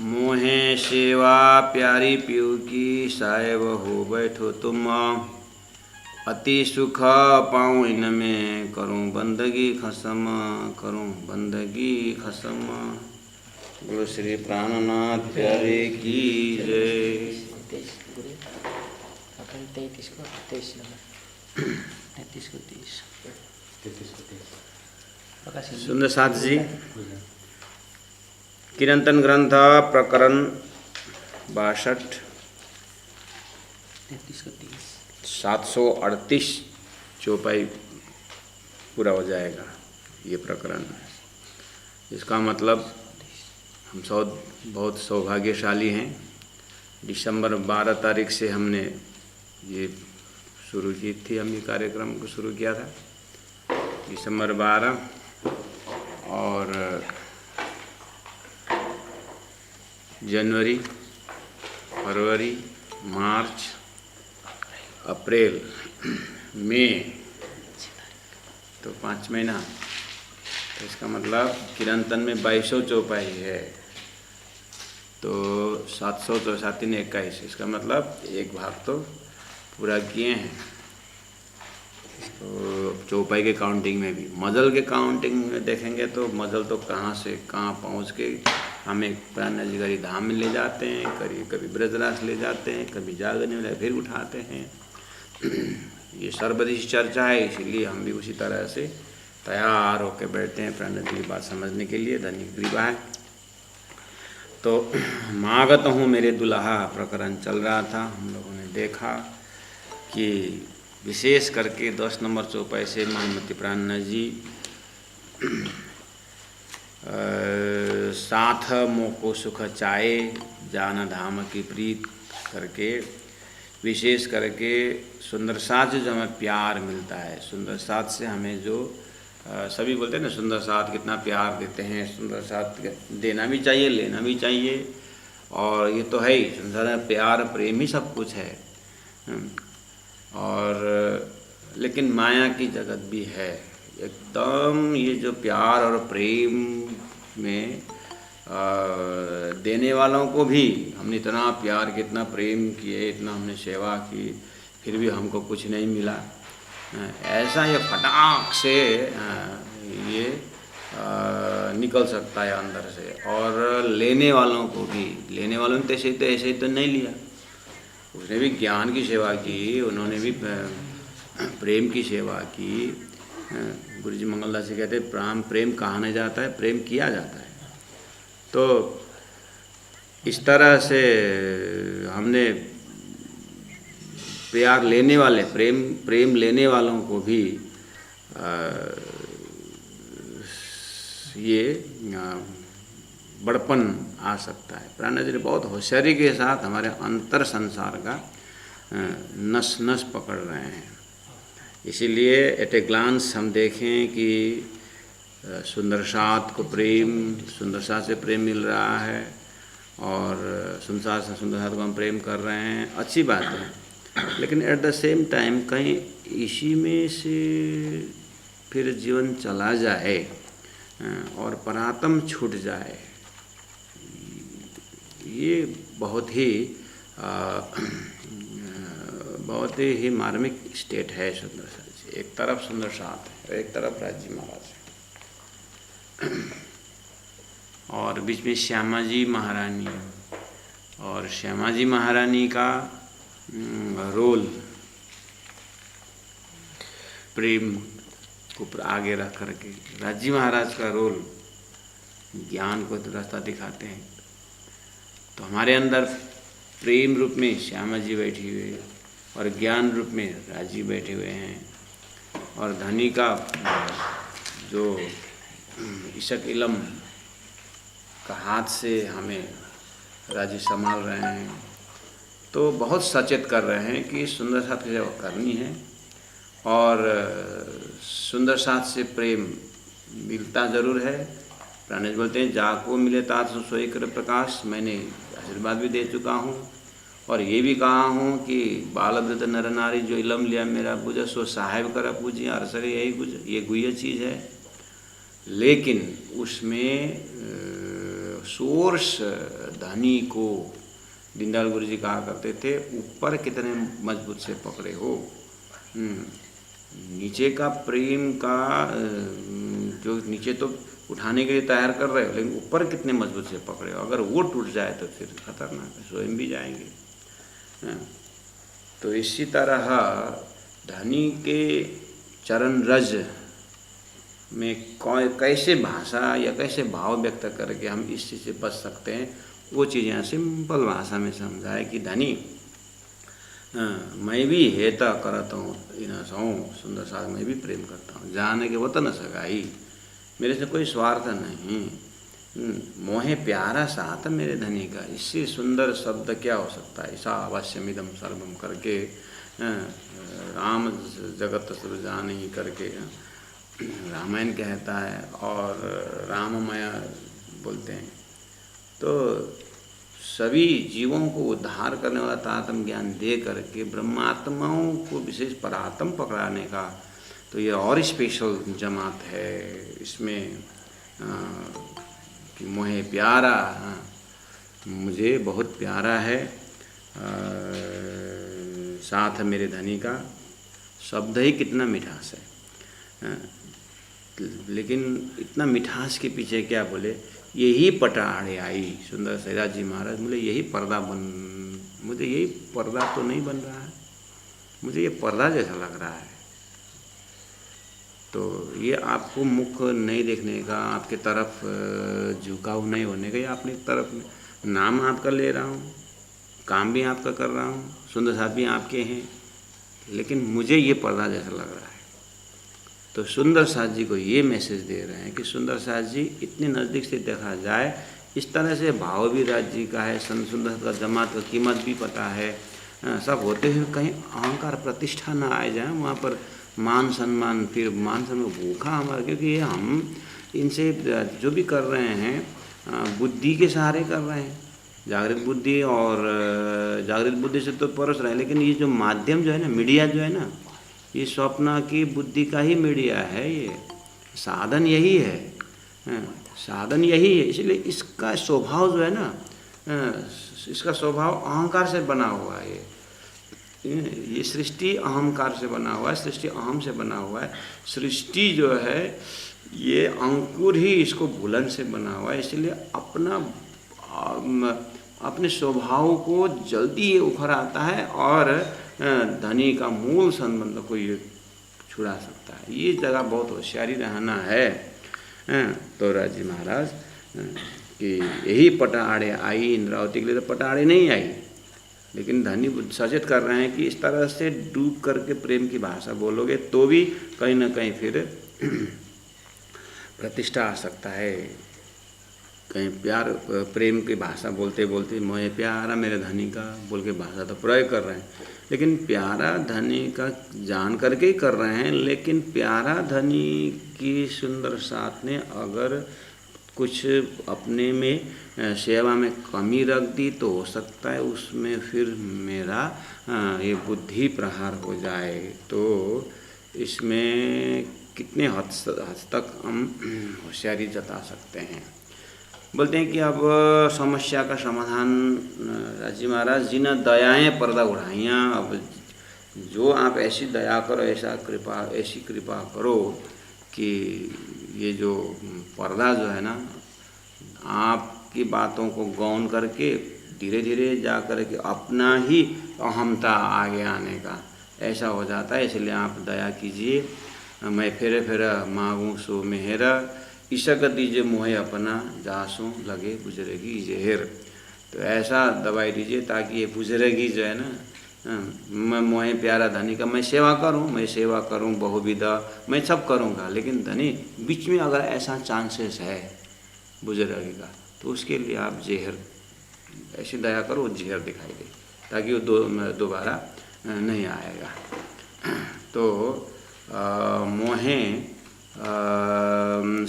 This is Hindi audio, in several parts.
मोहे सेवा प्यारी पीऊ की साहेब हो बैठो तुम। अति सुख पाऊँ इनमें करूँ बंदगी खसम, करूँ बंदगी खसम। बोलो श्री प्राणनाथ प्यारे की जय। 33 को 23 नंबर 33 को 30 सुंदर साथ जी कीर्तन ग्रंथ प्रकरण 62 33 को 30 738 चौपाई पूरा हो जाएगा ये प्रकरण। इसका मतलब हम सब बहुत सौभाग्यशाली हैं। दिसंबर 12 तारीख से हमने ये शुरू की थी, हम ये कार्यक्रम को शुरू किया था दिसंबर 12 और जनवरी, फरवरी, मार्च, अप्रैल, मई, तो 5 महीना। तो इसका मतलब कीर्तन में 2200 चौपाई है, तो 700 तो 7 ने 21, इसका मतलब एक भाग तो पूरा किए हैं। तो चौपाई के काउंटिंग में भी, मजल के काउंटिंग में देखेंगे तो मजल तो कहाँ से कहाँ पहुँच के हमें प्राणनगरी धाम में ले जाते हैं, कभी ब्रजराज ले जाते हैं, कभी जागने वाले फिर उठाते हैं। ये सर्वदेशी चर्चा है, इसीलिए हम भी उसी तरह से तैयार होकर बैठते हैं प्राणनगरी की बात समझने के लिए। धनिक कृपा है। तो मागत हूँ मेरे दुल्हा प्रकरण चल रहा था। हम लोगों ने देखा कि विशेष करके 10 नंबर चौपाई से महामती प्राणनाथ जी साथ मोको सुख चाहे जान धाम की प्रीत करके, विशेष करके सुंदर साथ जो हमें प्यार मिलता है, सुंदर साथ से हमें जो सभी बोलते हैं ना सुंदर साथ कितना प्यार देते हैं, सुंदर साथ देना भी चाहिए लेना भी चाहिए, और ये तो है ही संसार में प्यार प्रेम ही सब कुछ है। और लेकिन माया की जगत भी है एकदम। ये जो प्यार और प्रेम में देने वालों को भी हमने इतना प्यार कितना प्रेम किए, इतना हमने सेवा की, फिर भी हमको कुछ नहीं मिला, ऐसा ये फटाक से ये निकल सकता है अंदर से। और लेने वालों को भी, लेने वालों ने ऐसे तो नहीं लिया, उसने भी ज्ञान की सेवा की, उन्होंने भी प्रेम की सेवा की। गुरु जी मंगलदास जी कहते हैं प्रेम कहा नहीं जाता है, प्रेम किया जाता है। तो इस तरह से हमने प्यार लेने वाले, प्रेम लेने वालों को भी ये बड़पन आ सकता है। प्राणनाथ जी बहुत होशियारी के साथ हमारे अंतर संसार का नस नस पकड़ रहे हैं। इसीलिए एट ए ग्लांस हम देखें कि सुंदर साथ को प्रेम, सुंदर साथ से प्रेम मिल रहा है और सुंदर साथ को हम प्रेम कर रहे हैं, अच्छी बात है। लेकिन एट द सेम टाइम कहीं इसी में से फिर जीवन चला जाए और परात्म छूट जाए, ये बहुत ही मार्मिक स्टेट है सुंदर साथ से। एक तरफ सुंदर साथ है, एक तरफ राजी महाराज है, और बीच में श्यामा जी महारानी, और श्यामा जी महारानी का रोल प्रेम को आगे रख करके, राजी महाराज का रोल ज्ञान को रास्ता दिखाते हैं। तो हमारे अंदर प्रेम रूप में श्यामा जी बैठी हुई है और ज्ञान रूप में राजी बैठे हुए हैं, और धनी का जो इशक इलम का हाथ से हमें राजी संभाल रहे हैं। तो बहुत सचेत कर रहे हैं कि सुंदर साथ की सेवा करनी है, और सुंदर साथ से प्रेम मिलता ज़रूर है। प्राणेश बोलते हैं जाको मिले तात सोई कर प्रकाश। मैंने आशीर्वाद भी दे चुका हूँ और ये भी कहा हूँ कि बालवृद्ध नर नारी जो इलम लिया मेरा बुझ सो साहेब कर पूजी अरसरे यही कुछ, ये गुह्य चीज़ है। लेकिन उसमें सोर्स धनी को दीनदयाल गुरु जी कहा करते थे, ऊपर कितने मजबूत से पकड़े हो। नीचे का प्रेम का जो नीचे तो उठाने के लिए तैयार कर रहे हो, लेकिन ऊपर कितने मजबूत से पकड़े हो। अगर वो टूट जाए तो फिर खतरनाक है, स्वयं भी जाएंगे। तो इसी तरह धनी के चरण रज में कैसे भाषा या कैसे भाव व्यक्त करके हम इस चीज़ से बच सकते हैं, वो चीज़ यहाँ सिंपल भाषा में समझाए कि धनी मैं भी हेता करता हूँ इन सौ सुंदर साथ, मैं भी प्रेम करता हूँ, जाने के वो तो न सगाई, मेरे से कोई स्वार्थ नहीं, मोहे प्यारा साथ मेरे धनी का। इससे सुंदर शब्द क्या हो सकता है। ऐसा अवश्यमिदम सर्वम करके राम जगत सब जान ही करके रामायण कहता है और राममय बोलते हैं। तो सभी जीवों को उद्धार करने वाला तात्म ज्ञान दे करके ब्रह्मात्माओं को विशेष परात्म पकड़ाने का तो ये और स्पेशल जमात है। इसमें कि मोहे प्यारा, मुझे बहुत प्यारा है साथ मेरे धनी का। शब्द ही कितना मिठास है, लेकिन इतना मिठास के पीछे क्या बोले, यही पटाड़े आई। सुंदर सैराज जी महाराज बोले यही पर्दा मुझे यही पर्दा तो नहीं बन रहा है, मुझे ये पर्दा जैसा लग रहा है। तो ये आपको मुख नहीं देखने का, आपके तरफ झुकाव नहीं होने का, ये अपनी तरफ नाम आपका ले रहा हूँ, काम भी आपका कर रहा हूँ, सुंदर साथ भी आपके हैं, लेकिन मुझे ये पर्दा जैसा लग रहा है। तो सुंदर साथ जी को ये मैसेज दे रहे हैं कि सुंदर साथ जी इतने नज़दीक से देखा जाए, इस तरह से भाव भी राज जी का है, सुंदर का जमात का कीमत भी पता है, सब होते हुए कहीं अहंकार प्रतिष्ठा ना आ जाए, वहाँ पर मान सम्मान, फिर मान सम्मान भूखा हमारा, क्योंकि ये हम इनसे जो भी कर रहे हैं बुद्धि के सहारे कर रहे हैं, जागृत बुद्धि, और जागृत बुद्धि से तो परस रहे हैं, लेकिन ये जो माध्यम जो है ना, मीडिया जो है ना, ये स्वप्न की बुद्धि का ही मीडिया है, ये साधन यही है, साधन यही है। इसलिए इसका स्वभाव जो है ना, इसका स्वभाव अहंकार से बना हुआ है। ये सृष्टि अहंकार से बना हुआ है, सृष्टि अहम से बना हुआ है। सृष्टि जो है ये अंकुर ही इसको भूलन से बना हुआ है। इसलिए अपने स्वभाव को जल्दी ये उखड़ आता है और धनी का मूल संबंध को ये छुड़ा सकता है। ये जगह बहुत होशियारी रहना है। तो राजी महाराज कि यही पटाड़े आई, इंद्रावती के लिए तो पटाड़े नहीं आई, लेकिन धनी सचेत कर रहे हैं कि इस तरह से डूब करके प्रेम की भाषा बोलोगे तो भी कहीं ना कहीं फिर प्रतिष्ठा आ सकता है। कहीं प्यार प्रेम की भाषा बोलते बोलते मोहे प्यारा मेरे धनी का बोल के भाषा तो प्रयोग कर रहे हैं, लेकिन प्यारा धनी का जान करके ही कर रहे हैं। लेकिन प्यारा धनी की सुंदर साथ ने अगर कुछ अपने में सेवा में कमी रख दी तो हो सकता है उसमें फिर मेरा ये बुद्धि प्रहार हो जाए। तो इसमें कितने हद तक हम होशियारी जता सकते हैं। बोलते हैं कि अब समस्या का समाधान राजी महाराज जी ने दयाएँ पर्दा उड़ाइयाँ। अब जो आप ऐसी दया करो, ऐसी कृपा करो कि ये जो पर्दा जो है ना, आपकी बातों को गौन करके धीरे धीरे जा कर के अपना ही अहमता आगे आने का ऐसा हो जाता है। इसलिए आप दया कीजिए। मैं फेरे फेरा मांगूँ सो मेहरा, ईशक दीजिए मोहे अपना, जासों लगे गुजरेगी जहर। तो ऐसा दवाई दीजिए ताकि ये गुजरेगी जो है ना, मैं मोहे प्यारा धनी का मैं सेवा करूं बहुविधा, मैं सब करूंगा, लेकिन धनी बीच में अगर ऐसा चांसेस है गुजरेगी का तो उसके लिए आप जहर ऐसी दया करो, जहर दिखाई दे ताकि वो दोबारा नहीं आएगा। तो मोहे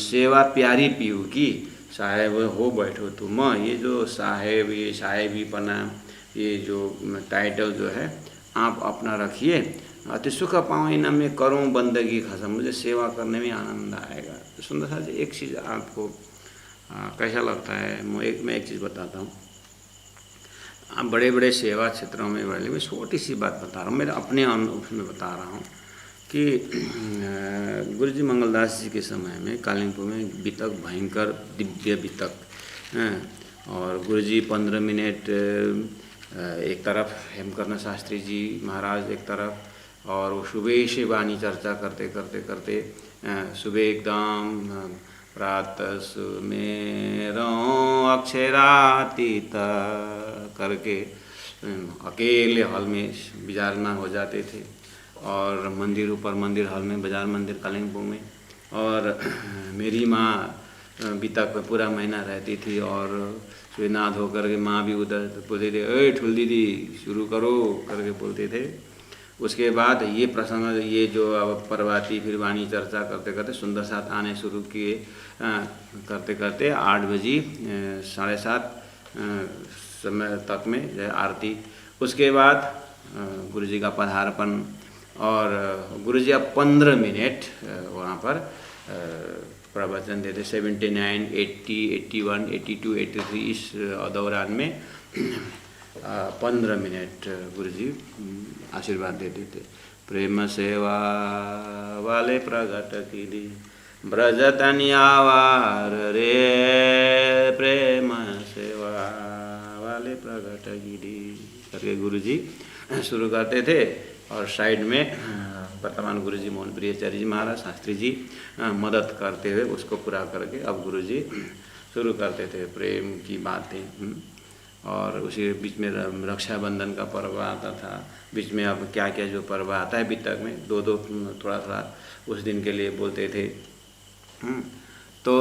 सेवा प्यारी पीऊ की, साहेब हो बैठो तुम। ये जो साहेब, ये साहेबी पना, ये जो टाइटल जो है आप अपना रखिए। अति सुख पाऊँ ना मैं करूँ बंदगी खसम, मुझे सेवा करने में आनंद आएगा। तो सुंदर सा एक चीज़ आपको कैसा लगता है। मैं एक चीज़ बताता हूँ। आप बड़े बड़े सेवा क्षेत्रों में वाले में छोटी सी बात बता रहा हूँ, मेरे अपने उसमें बता रहा हूँ कि गुरु जी मंगलदास जी के समय में कालिम्पोंग में वितक, भयंकर दिव्य वितक, और गुरु जी 15 मिनट एक तरफ, हेमकर्ण शास्त्री जी महाराज एक तरफ, और वो सुबह से वाणी चर्चा करते करते करते सुबह एकदम प्रातः सुमेरो अक्षरातीत करके अकेले हॉल में विचारणा हो जाते थे, और मंदिर ऊपर मंदिर हॉल में, बाजार मंदिर कालिम्पोंग में, और मेरी माँ वितक में पूरा महीना रहती थी, और सुनाद होकर के माँ भी उधर बोलते थे, अरे ठुल दीदी शुरू करो करके बोलते थे। उसके बाद ये प्रसंग, ये जो अब प्रभाती फिर वाणी चर्चा करते करते सुंदर साथ आने शुरू किए, करते करते 8 बजे 7:30 समय तक में जो आरती। उसके बाद गुरु जी का पधारपन, और गुरु जी अब 15 मिनट वहाँ पर प्रवचन देते। 79, 80, 81, 82, 83 इस दौरान में 15 मिनट गुरु जी आशीर्वाद देते थे। प्रेम सेवा वाले प्रगट कीदी ब्रज तनियावार रे, प्रेम सेवा वाले प्रगट कीदी करके गुरु जी शुरू करते थे, और साइड में वर्तमान गुरु जी मोहन प्रियाचार्य जी महाराज शास्त्री जी मदद करते हुए उसको पूरा करके अब गुरु जी शुरू करते थे प्रेम की बातें। और उसी बीच में रक्षाबंधन का पर्व आता था, बीच में अब क्या क्या जो पर्व आता है वितक में, दो थोड़ा थोड़ा उस दिन के लिए बोलते थे। तो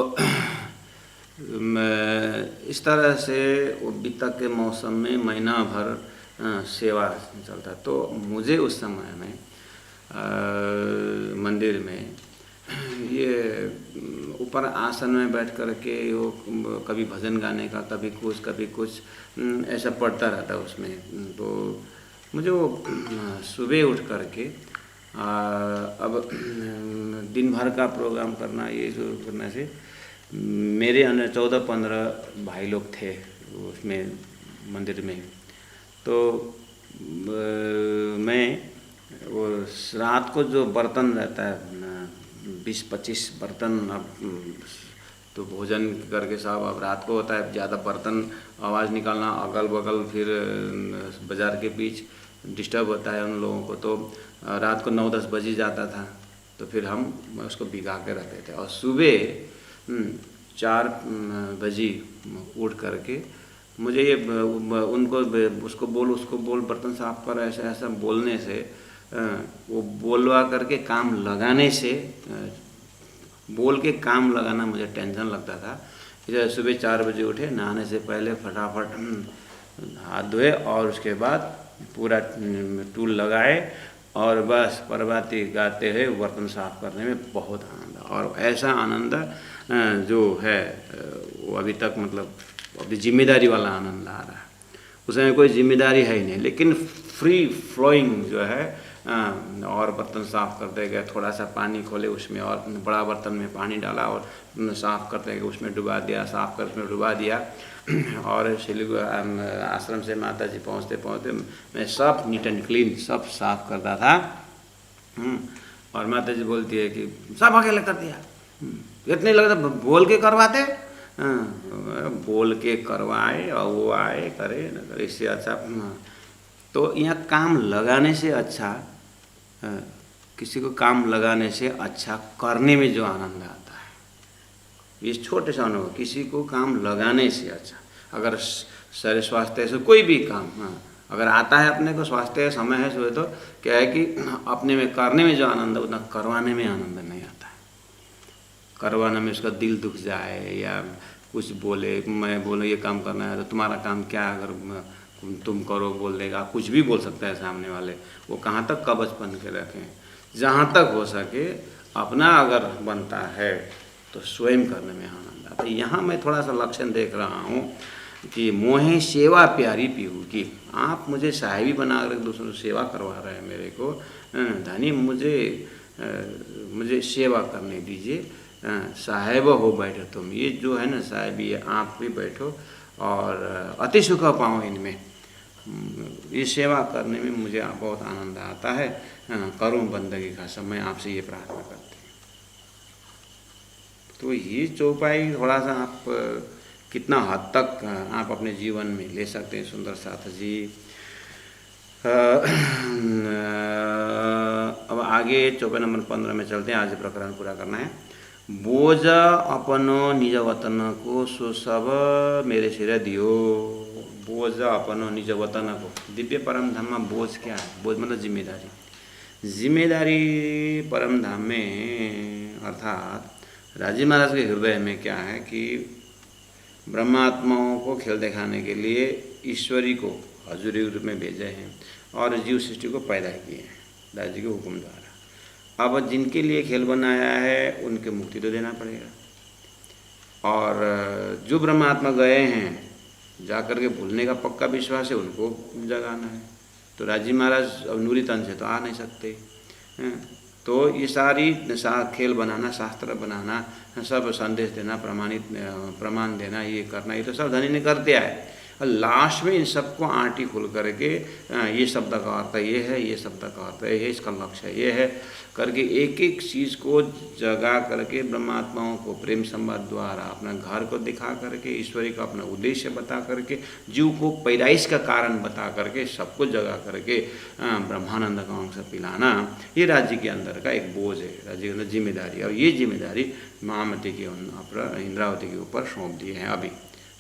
इस तरह से वो वितक के मौसम में महीना भर सेवा चलता। तो मुझे उस समय में मंदिर में ये ऊपर आसन में बैठ कर के वो कभी भजन गाने का, कभी कुछ ऐसा पढ़ता रहता उसमें। तो मुझे वो सुबह उठ कर के अब दिन भर का प्रोग्राम करना, ये जो करने से मेरे अंदर 14-15 भाई लोग थे उसमें मंदिर में। तो मैं वो रात को जो बर्तन रहता है 20-25 बर्तन, अब तो भोजन करके सब अब रात को होता है, ज़्यादा बर्तन आवाज़ निकालना अगल बगल, फिर बाज़ार के बीच डिस्टर्ब होता है उन लोगों को। तो रात को 9-10 बजे जाता था, तो फिर हम उसको भिगा के रखते थे, और सुबह 4 बजे उठ करके मुझे ये उनको उसको बोल बर्तन साफ कर, ऐसा बोलने से, वो बोलवा करके काम लगाने से, बोल के काम लगाना मुझे टेंशन लगता था। इधर सुबह 4 बजे उठे, नहाने से पहले फटाफट हाथ धोए, और उसके बाद पूरा टूल लगाए, और बस प्रभाती गाते हुए बर्तन साफ करने में बहुत आनंद। और ऐसा आनंद जो है वो अभी तक, मतलब अभी जिम्मेदारी वाला आनंद आ रहा है। उसमें कोई जिम्मेदारी है ही नहीं, लेकिन फ्री फ्लोइंग जो है। और बर्तन साफ़ करते गए, थोड़ा सा पानी खोले उसमें, और बड़ा बर्तन में पानी डाला, और साफ़ करते गए उसमें डुबा दिया, साफ़ कर उसमें डुबा दिया। और आश्रम से माता जी पहुँचते पहुँचते मैं सब नीट एंड क्लीन सब साफ़ करता था। और माता जी बोलती है कि सब अकेले कर दिया, इतने लगता बोल के करवाते, बोल के करवाए और वो आए करे न करे, इससे अच्छा। तो यहाँ काम लगाने से अच्छा, किसी को काम लगाने से अच्छा करने में जो आनंद आता है, इस छोटे से अनुभव, किसी को काम लगाने से अच्छा। अगर शरीर स्वास्थ्य से कोई भी काम अगर आता है अपने को, स्वास्थ्य समय है सो, तो क्या है कि अपने में करने में जो आनंद है उतना करवाने में आनंद नहीं आता है। करवाने में उसका दिल दुख जाए, या कुछ बोले, मैं बोलो ये काम करना है तो तुम्हारा काम क्या, अगर तुम करो बोल देगा, कुछ भी बोल सकता है सामने वाले। वो कहाँ तक कवच बन के रखें, जहाँ तक हो सके अपना अगर बनता है तो स्वयं करने में आनंद आता है। यहाँ मैं थोड़ा सा लक्षण देख रहा हूँ कि मोहे सेवा प्यारी पीहू की, आप मुझे साहिबी बना कर दूसरों से सेवा करवा रहे हैं मेरे को, धनी मुझे सेवा करने दीजिए, साहेब हो बैठो तुम, ये जो है ना साहेब, ये आप भी बैठो और अति सुख पाओ इनमें। ये सेवा करने में मुझे बहुत आनंद आता है, करूँ बंदगी का सब, मैं आपसे ये प्रार्थना करती हूँ। तो ये चौपाई थोड़ा सा आप कितना हद तक आप अपने जीवन में ले सकते हैं सुंदर साथ जी। अब आगे चौपाई नंबर 15 में चलते हैं, आज प्रकरण पूरा करना है। बोझ अपनो निज वतन को सो सब मेरे सिर दियो। बोझ अपनो निज वतन को, दिव्य परम धाम में बोझ क्या है? बोझ मतलब जिम्मेदारी। जिम्मेदारी परम धाम में अर्थात राजी महाराज के हृदय में क्या है कि ब्रह्मात्माओं को खेल दिखाने के लिए ईश्वरी को हजूरी रूप में भेजे हैं और जीव सृष्टि को पैदा किए हैं दास जी के हुक्म द्वारा। अब जिनके लिए खेल बनाया है उनके मुक्ति तो देना पड़ेगा, और जो ब्रह्मात्मा गए हैं जाकर के भूलने का पक्का विश्वास है उनको जगाना है। तो राजी महाराज अब नूरी तन से तो आ नहीं सकते हैं, तो ये सारी खेल बनाना, शास्त्र बनाना, सब संदेश देना, प्रमाण देना, ये करना, ये तो सब धनी ने करते आए। और लास्ट में इन सबको आंटी खुल करके ये शब्द का अर्थ ये है, ये शब्द का अर्थ है, ये इसका लक्ष्य ये है करके एक एक चीज़ को जगा करके ब्रह्मात्माओं को प्रेम संवाद द्वारा अपना घर को दिखा करके, ईश्वरी का अपना उद्देश्य बता करके, जीव को पैदाइश का कारण बता करके, सबको जगा करके ब्रह्मानंद का अंश पिलाना, ये राज्य के अंदर का एक बोझ है, राज्य के अंदर जिम्मेदारी। और ये जिम्मेदारी महामती के ऊपर, इंद्रावती के ऊपर सौंप दिए हैं। अभी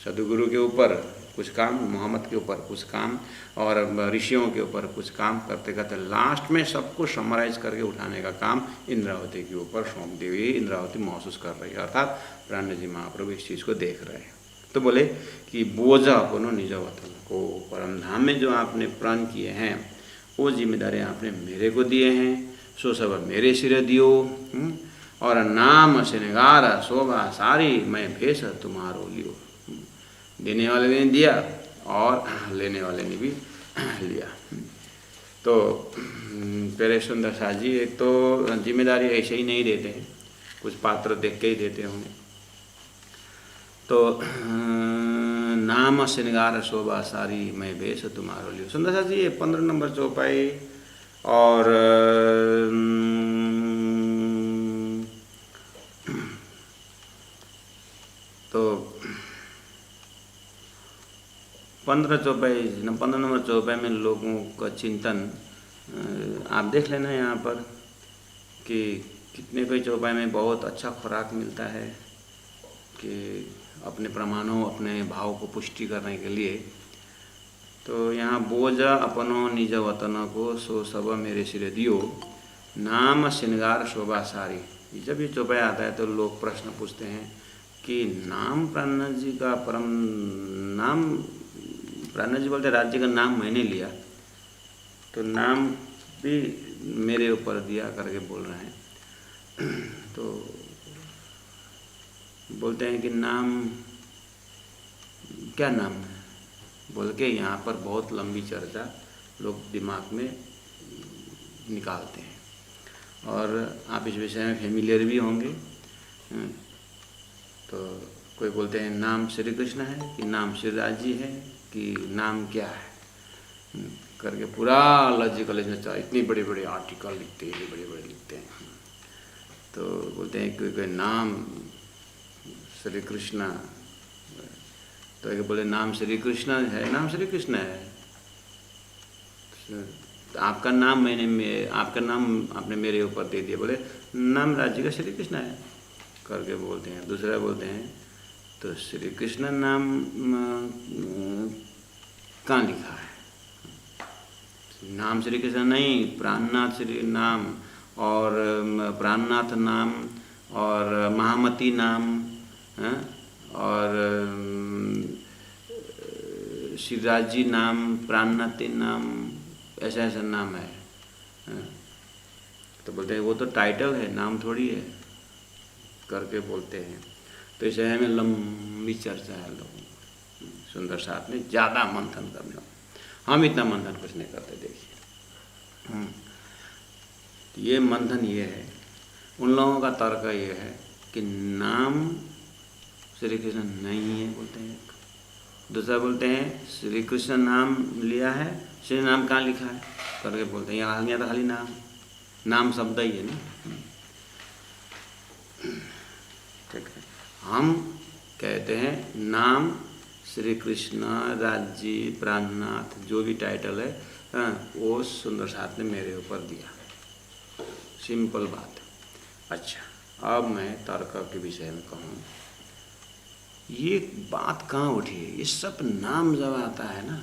सदगुरु के ऊपर कुछ काम, मोहम्मद के ऊपर कुछ काम, और ऋषियों के ऊपर कुछ काम करते करते लास्ट में सबको समराइज करके उठाने का काम इंद्रावती के ऊपर सौंप दी हुई। इंद्रावती महसूस कर रही है, अर्थात प्राण जी महाप्रभु इस चीज़ को देख रहे हैं। तो बोले कि बोझ अपनो निज वतन को, परम धाम में जो आपने प्रण किए हैं वो जिम्मेदारी आपने मेरे को दिए हैं, सो सब मेरे सिर दियो। और नाम श्रृंगार शोभा सारी मैं भेष तुम्हारो लियो। देने वाले ने दिया और लेने वाले ने भी लिया। तो प्यारे सुंदर साथ जी, एक तो जिम्मेदारी ऐसे ही नहीं देते हैं, कुछ पात्र देख के ही देते होंगे। तो नाम श्रृंगार शोभा सारी मैं भेष तुम्हारो लियो। सुंदर साथ जी, ये 15 नंबर चौपाई। और तो 15 नंबर चौपाई में लोगों का चिंतन आप देख लेना यहाँ पर कि कितने कोई चौपाई में बहुत अच्छा खुराक मिलता है कि अपने प्रमाणों, अपने भाव को पुष्टि करने के लिए। तो यहाँ बोझ अपनो निज वतन को सो सब मेरे सिर दियो, नाम श्रृंगार शोभा सारी। जब ये चौपाई आता है तो लोग प्रश्न पूछते हैं कि नाम प्राणनाथ जी का परम नाम, प्राणनाथ जी बोलते राज्य का नाम मैंने लिया, तो नाम भी मेरे ऊपर दिया करके बोल रहे हैं। तो बोलते हैं कि नाम क्या नाम है बोल के यहाँ पर बहुत लंबी चर्चा लोग दिमाग में निकालते हैं, और आप इस विषय में फेमिलियर भी होंगे। तो कोई बोलते हैं नाम श्री कृष्ण है कि नाम श्री राज जी है कि नाम क्या है करके पूरा लॉजिक कॉलेज में इतनी बड़े बड़े आर्टिकल लिखते हैं, बड़े बड़े लिखते हैं। तो बोलते हैं कोई नाम श्री कृष्ण, तो एक बोले नाम श्री कृष्ण है, नाम श्री कृष्ण है, आपका नाम आपका नाम आपने मेरे ऊपर दे दिया, बोले नाम राज्य का श्री कृष्ण है करके बोलते हैं। दूसरा बोलते हैं तो श्री कृष्ण नाम कहाँ लिखा है? नाम श्री कृष्ण नहीं, प्राणनाथ श्री नाम और प्राणनाथ नाम और महामती नाम और शिवराज जी नाम, प्राणनाथ नाम, ऐसा ऐसा नाम है। तो बोलते हैं वो तो टाइटल है, नाम थोड़ी है करके बोलते हैं। तो इस में लंबी चर्चा है लोगों की। सुंदर साथ में ज़्यादा मंथन करने वाले, हम इतना मंथन कुछ नहीं करते। देखिए ये मंथन ये है, उन लोगों का तर्क ये है कि नाम श्री कृष्ण नहीं है बोलते हैं। दूसरा बोलते हैं श्री कृष्ण नाम लिया है, श्री नाम कहाँ लिखा है करके बोलते हैं। यहाँ तो खाली नाम शब्द ही है ना। ठीक है, हम कहते हैं नाम श्री कृष्ण, राज्य, प्राणनाथ, जो भी टाइटल है वो सुंदर साथ ने मेरे ऊपर दिया। सिंपल बात है। अच्छा, अब मैं तर्क के विषय में कहूँ, ये बात कहाँ उठी है? ये सब नाम जब आता है ना,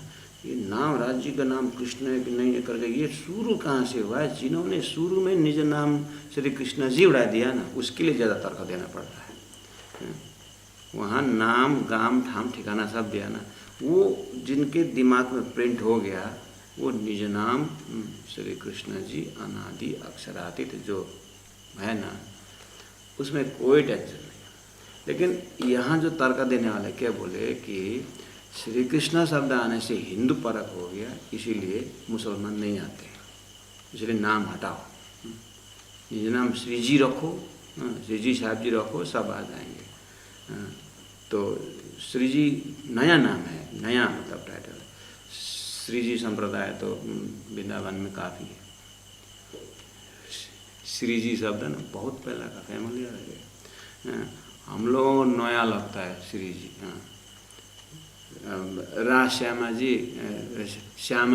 ये नाम राज्य का नाम कृष्ण है कि नहीं है करके, ये शुरू कहाँ से हुआ है? जिन्होंने शुरू में निज नाम श्री कृष्ण जी उड़ा दिया ना, उसके लिए ज़्यादा तर्क देना पड़ता है। वहाँ नाम गाम ठाम ठिकाना सब दिया ना, वो जिनके दिमाग में प्रिंट हो गया, वो निज नाम श्री कृष्ण जी अनादि अक्षरातीत जो है ना, उसमें कोई टेंशन नहीं। लेकिन यहाँ जो तर्क देने वाले क्या बोले कि श्री कृष्ण शब्द आने से हिंदू परक हो गया, इसीलिए मुसलमान नहीं आते, इसलिए नाम हटाओ, निज नाम श्री जी रखो, श्री जी साहब जी रखो, सब आ जाएंगे। तो श्री जी नया नाम है, नया मतलब टाइटल है। श्री जी संप्रदाय तो वृंदावन में काफ़ी है। श्री जी शब्द ना बहुत पहला का फैमिलियर है। हम लोगों को नया लगता है श्री जी। हाँ, श्यामा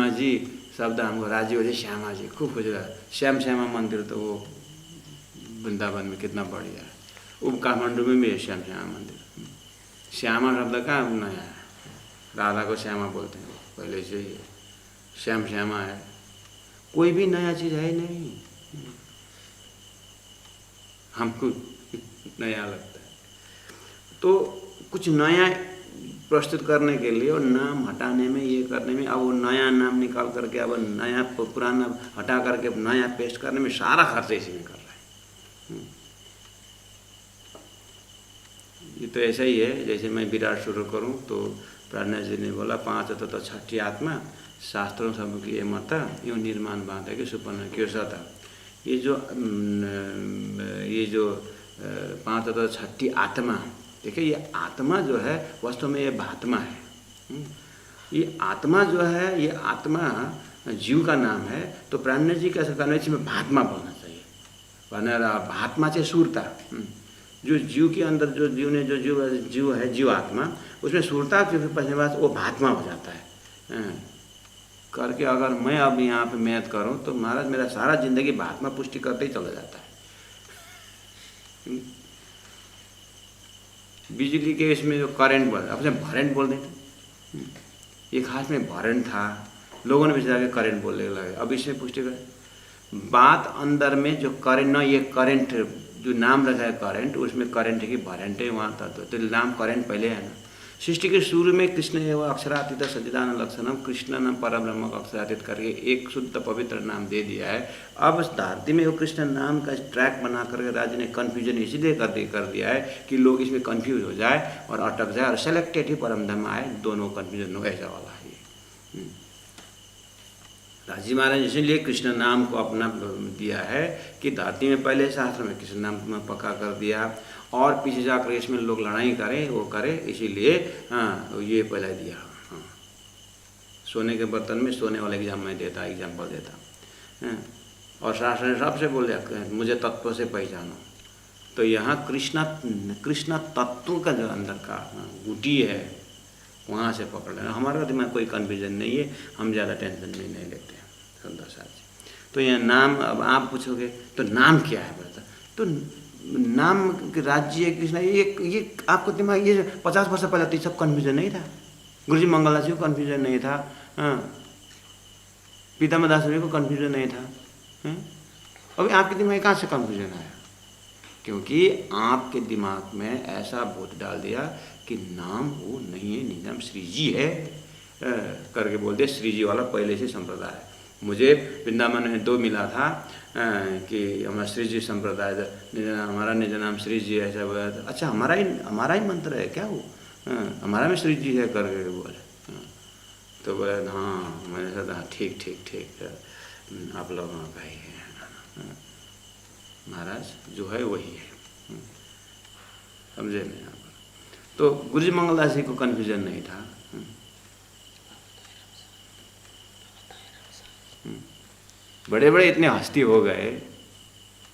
जी शब्द हमको राजी हो जाए, श्यामा जी खूब खुश रहा। श्यामा मंदिर तो वो वृंदावन में कितना बढ़िया है। वो काठमांडू में भी है श्यामा मंदिर। श्यामा शब्द का नया है, राधा को श्यामा बोलते हैं, पहले से ही श्यामा है। कोई भी नया चीज़ है नहीं, हमको नया लगता है। तो कुछ नया प्रस्तुत करने के लिए और नाम हटाने में, ये करने में, अब वो नया नाम निकाल करके अब नया पुराना हटा करके अब नया पेस्ट करने में सारा खर्च इसी में कर रहा है। ये तो ऐसा ही है जैसे मैं विराट शुरू करूं तो प्राणनाथ जी ने बोला 5 तत्व छठी आत्मा, शास्त्रों सब की ये मत यूँ निर्माण बात है कि सुपन्न क्यों सता। ये जो 5 तत्व छठी आत्मा, देखिए ये आत्मा जो है वास्तव में ये भात्मा है। ये आत्मा जो है, ये आत्मा जीव का नाम है। तो प्राणनाथ जी कैसे करना चाहिए, में भात्मा बोलना चाहिए, वरना भात्मा से सूरता। जो जीव के अंदर जो जीव ने जो जीव है जीव आत्मा, उसमें सूरता के पहले बाद वो भात्मा हो जाता है। करके अगर मैं अब यहाँ पे मेहनत करूँ तो महाराज मेरा सारा जिंदगी भात्मा पुष्टि करते ही चला जाता है। बिजली के इसमें जो करंट बोल, अपने भरेंट बोल देते, एक हाथ में भरेंट था, लोगों ने बेचारा करंट बोलने लगे। अब इसमें पुष्टि करें बात अंदर में जो करंट, ना ये करंट जो नाम रखा है करंट, उसमें करंट है कि भरेंट है, वहाँ था तो नाम करंट पहले है ना। सृष्टि के शुरू में कृष्ण एवं अक्षरातीत सच्चिदानंद लक्षणम, कृष्ण नाम परब्रह्म को अक्षरातीत करके एक शुद्ध पवित्र नाम दे दिया है। अब उस धरती में वो कृष्ण नाम का ट्रैक बना करके राज्य ने कन्फ्यूजन इसलिए कर दिया है कि लोग इसमें कन्फ्यूज हो जाए और अटक जाए और सेलेक्टेड ही परम धाम आए, दोनों कन्फ्यूजन हो, ऐसा वाला है। राजी महाराज इसलिए कृष्ण नाम को अपना दिया है कि धरती में पहले शास्त्र में कृष्ण नाम में पक्का कर दिया, और पीछे जाकर इसमें लोग लड़ाई करें वो करें, इसीलिए हाँ ये पहले दिया। हाँ, सोने के बर्तन में सोने वाला एग्जाम्पल देता। और शास्त्र ने सबसे बोल दिया मुझे तत्व से पहचानो। तो यहाँ कृष्ण तत्व का जो अंदर का गुटी है वहाँ से पकड़ लेना। हमारा दिमाग कोई कन्फ्यूजन नहीं है, हम ज़्यादा टेंशन भी नहीं लेते हैं। सुंदर साथ जी, तो यह नाम, अब आप पूछोगे तो नाम क्या है बता, तो नाम राज्य कृष्ण, ये आपको दिमाग, ये 50 वर्ष पहले तो सब कन्फ्यूजन नहीं था। गुरुजी मंगलदास जी को कन्फ्यूजन नहीं था, पीताम्बर दास जी को कन्फ्यूजन नहीं था। अभी आपके दिमाग में कहाँ से कन्फ्यूजन आया? क्योंकि आपके दिमाग में ऐसा भूत डाल दिया कि नाम वो नहीं है, निज नाम श्री जी है करके बोल दिया। श्री जी वाला पहले से संप्रदाय है। मुझे वृंदावन में 2 मिला था कि हमारा श्री जी संप्रदाय, हमारा निज नाम श्री जी ऐसा बोला था। अच्छा हमारा ही मंत्र है क्या वो? हमारा में श्री जी है करके बोले। तो बोले हाँ, मैंने कहा ठीक आप लोगों का ही है। महाराज जो है वही है। समझे नहीं यहाँ पर। तो गुरु जी मंगलदास जी को कन्फ्यूजन नहीं था। बड़े बड़े इतने हस्ती हो गए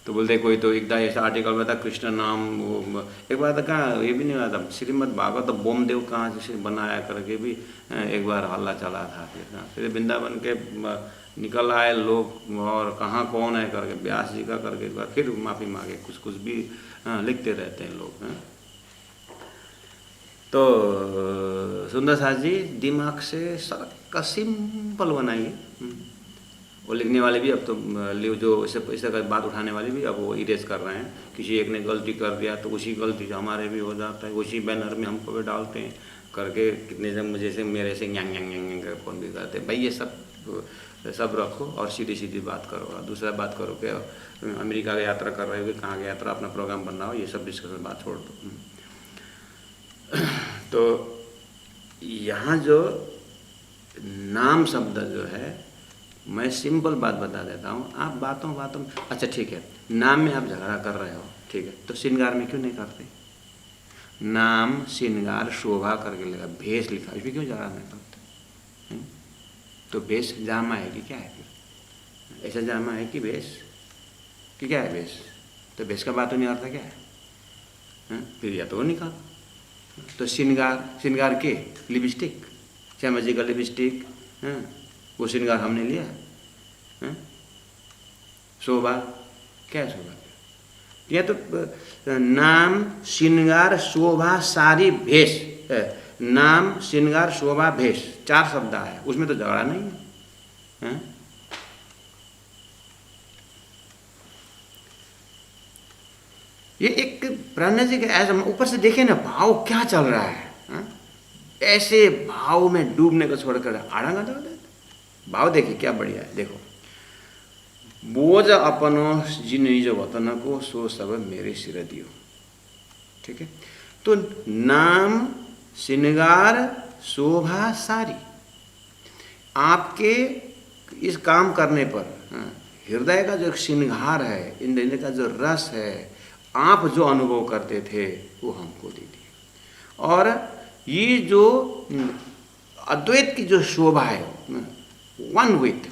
तो बोलते कोई तो एक ऐसा आर्टिकल में था कृष्ण नाम, वो एक बार तो कहाँ ये भी नहीं हुआ था, श्रीमद् भागवत तो बोमदेव कहाँ से बनाया करके भी एक बार हल्ला चला था। फिर वृंदावन के निकल आए लोग और कहाँ कौन है करके व्यास जी का करके एक बार फिर माफ़ी मांगे, कुछ कुछ भी लिखते रहते हैं लोग। तो सुंदर सास जी दिमाग से सड़क का सिंपल बनाइए। वो लिखने वाले भी अब तो जो इसे बात उठाने वाले भी अब वो इरेज कर रहे हैं। किसी एक ने गलती कर दिया तो उसी गलती से हमारे भी हो जाता है, उसी बैनर में हमको भी डालते हैं करके। कितने जब मुझे से मेरे से यांग यांग यांग कर फोन भी करते हैं। भाई ये सब रखो और सीधी सीधी बात करो। और दूसरा बात करो कि अमेरिका की यात्रा कर रहे हो कि कहाँ की यात्रा, अपना प्रोग्राम बनाओ, ये सब डिस्कशन बात छोड़ दो। तो यहाँ जो नाम शब्द जो है, मैं सिंपल बात बता देता हूँ। आप बातों में अच्छा ठीक है, नाम में आप झगड़ा कर रहे हो, ठीक है, तो श्रृंगार में क्यों नहीं करते? नाम श्रृंगार शोभा करके लगा, भेष लिखा, इसमें क्यों झगड़ा नहीं करते? तो भेष जामा है कि क्या है? फिर ऐसा जामा है कि भेष कि क्या है? भेष तो भेष का बात नहीं आता क्या है? फिर या तो निकाल। तो श्रृंगार के लिपस्टिक, श्यामा जी का लिपस्टिक, वो श्रृंगार हमने लिया। शोभा क्या है? शोभा यह तो नाम श्रृंगार शोभा सारी भेष, नाम श्रृंगार शोभा भेष 4 शब्द है, उसमें तो झगड़ा नहीं है। ये एक प्राण जी के ऐसा ऊपर से देखे ना, भाव क्या चल रहा है। ऐसे भाव में डूबने को छोड़कर आड़ंगा दो। भाव देखिए क्या बढ़िया है। देखो, बोझ अपनो जिन निज वतन को सो सब मेरे सिर दियो। ठीक है, तो नाम श्रृंगार शोभा सारी, आपके इस काम करने पर हृदय का जो श्रृंगार है, इंद्रिय का जो रस है, आप जो अनुभव करते थे वो हमको दे दिए। और ये जो अद्वैत की जो शोभा है, वन विथ,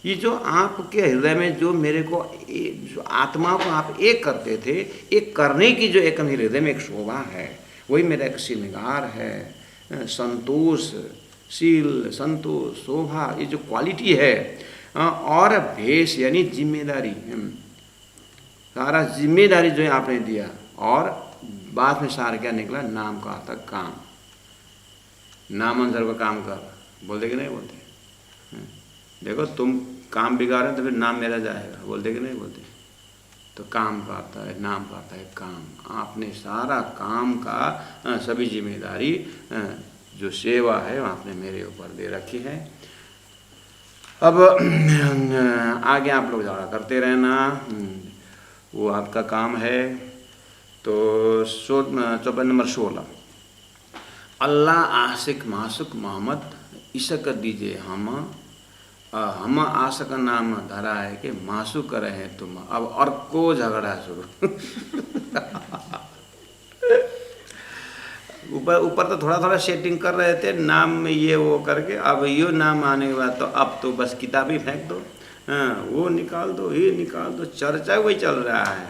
ये जो आपके हृदय में जो मेरे को जो आत्मा को आप एक करते थे, एक करने की जो एक मेरे हृदय में एक शोभा है, वही मेरा एक श्रृंगार है। संतोष, शील, संतोष, शोभा, ये जो क्वालिटी है। और भेष यानी जिम्मेदारी, सारा जिम्मेदारी जो है आपने दिया। और बाद में सार क्या निकला? नाम का आता काम, नाम अनुसार का काम कर, बोलते कि नहीं बोलते? देखो तुम काम बिगाड़ रहे तो फिर नाम मेरा जाएगा, बोलते कि नहीं बोलते? तो काम का आता है, नाम का आता है काम। आपने सारा काम का सभी जिम्मेदारी जो सेवा है आपने मेरे ऊपर दे रखी है। अब आगे आप लोग झगड़ा करते रहना, वो आपका काम है। तो चौपाई नंबर 16, अल्लाह आशिक मासुक मोहम्मद इशक दीजिए हम आशक नाम धरा है कि मासू करे हैं तुम। अब और को झगड़ा शुरू। ऊपर तो थोड़ा थोड़ा सेटिंग कर रहे थे नाम में ये वो करके, अब यो नाम आने के बाद तो अब तो बस किताब ही फेंक दो, वो निकाल दो, ये निकाल दो, चर्चा वही चल रहा है।